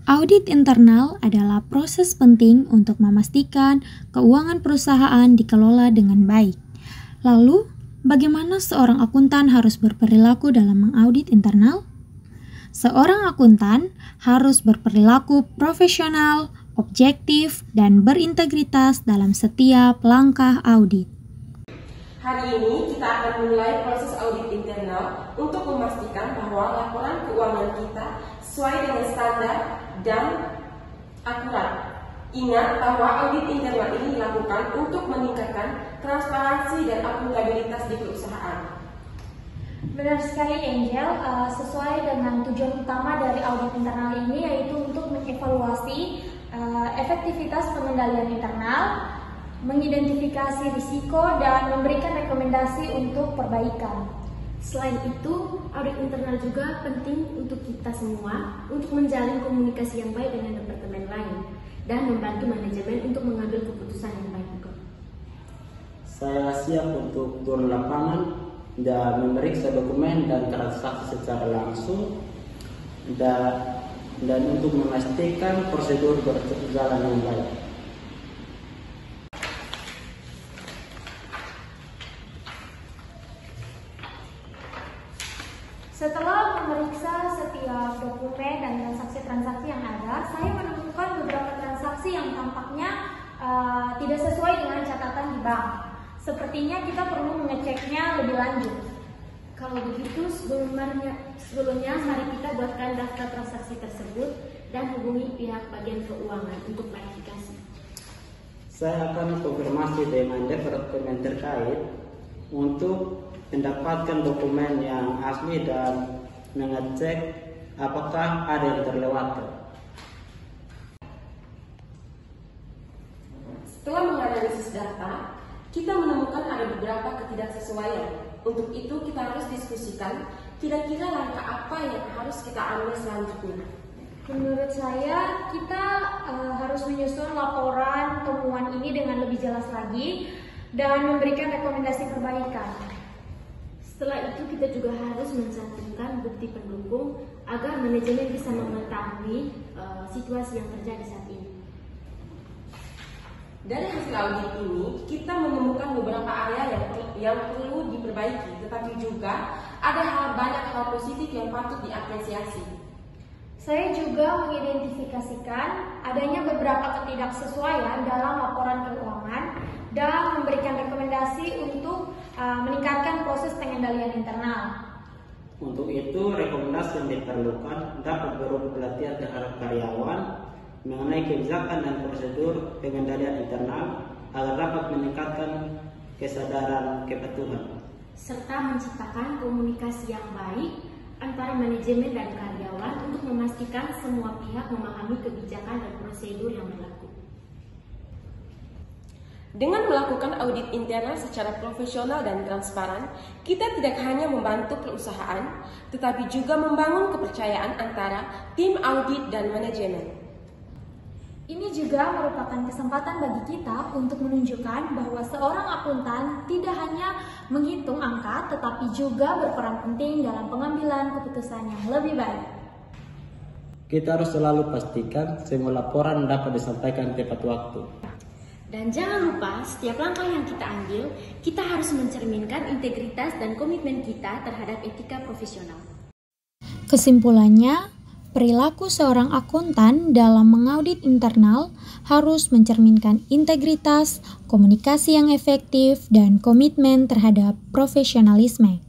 Audit internal adalah proses penting untuk memastikan keuangan perusahaan dikelola dengan baik. Lalu, bagaimana seorang akuntan harus berperilaku dalam mengaudit internal? Seorang akuntan harus berperilaku profesional, objektif, dan berintegritas dalam setiap langkah audit. Hari ini kita akan mulai proses audit internal untuk memastikan bahwa laporan keuangan kita sesuai dengan standar dan akurat. Ingat bahwa audit internal ini dilakukan untuk meningkatkan transparansi dan akuntabilitas di perusahaan. Benar sekali Angel, sesuai dengan tujuan utama dari audit internal ini yaitu untuk mengevaluasi efektivitas pengendalian internal, mengidentifikasi risiko, dan memberikan rekomendasi untuk perbaikan. Selain itu, audit internal juga penting untuk kita semua untuk menjalin komunikasi yang baik dengan departemen lain dan membantu manajemen untuk mengambil keputusan yang baik juga. Saya siap untuk turun lapangan dan memeriksa dokumen dan transaksi secara langsung dan untuk memastikan prosedur berjalan dengan baik. Setelah memeriksa setiap dokumen dan transaksi-transaksi yang ada, saya menemukan beberapa transaksi yang tampaknya tidak sesuai dengan catatan di bank. Sepertinya kita perlu mengeceknya lebih lanjut. Kalau begitu, sebelumnya mari kita buatkan daftar transaksi tersebut dan hubungi pihak bagian keuangan untuk klarifikasi. Saya akan konfirmasi dengan departemen terkait untuk mendapatkan dokumen yang asli dan mengecek apakah ada yang terlewatkan. Setelah menganalisis data, kita menemukan ada beberapa ketidaksesuaian. Untuk itu kita harus diskusikan kira-kira langkah apa yang harus kita ambil selanjutnya. Menurut saya, kita harus menyusun laporan temuan ini dengan lebih jelas lagi dan memberikan rekomendasi perbaikan. Setelah itu kita juga harus mencantumkan bukti pendukung agar manajemen bisa mengetahui situasi yang terjadi saat ini. Dari hasil audit ini, kita menemukan beberapa area yang perlu diperbaiki, tetapi juga ada banyak hal positif yang patut diapresiasi. Saya juga mengidentifikasikan adanya beberapa ketidaksesuaian dalam laporan keuangan dan memberikan rekomendasi untuk meningkatkan proses pengendalian internal. Untuk itu, rekomendasi yang diperlukan dapat berupa pelatihan terhadap karyawan mengenai kebijakan dan prosedur pengendalian internal agar dapat meningkatkan kesadaran kepatuhan, serta menciptakan komunikasi yang baik antara manajemen dan karyawan untuk memastikan semua pihak memahami kebijakan dan prosedur yang berlaku. Dengan melakukan audit internal secara profesional dan transparan, kita tidak hanya membantu perusahaan, tetapi juga membangun kepercayaan antara tim audit dan manajemen. Ini juga merupakan kesempatan bagi kita untuk menunjukkan bahwa seorang akuntan tidak hanya menghitung angka, tetapi juga berperan penting dalam pengambilan keputusan yang lebih baik. Kita harus selalu pastikan semua laporan dapat disampaikan tepat waktu. Dan jangan lupa, setiap langkah yang kita ambil, kita harus mencerminkan integritas dan komitmen kita terhadap etika profesional. Kesimpulannya, perilaku seorang akuntan dalam mengaudit internal harus mencerminkan integritas, komunikasi yang efektif, dan komitmen terhadap profesionalisme.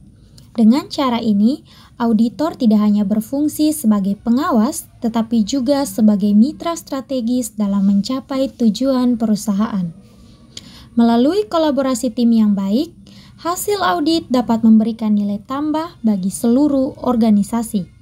Dengan cara ini, auditor tidak hanya berfungsi sebagai pengawas, tetapi juga sebagai mitra strategis dalam mencapai tujuan perusahaan. Melalui kolaborasi tim yang baik, hasil audit dapat memberikan nilai tambah bagi seluruh organisasi.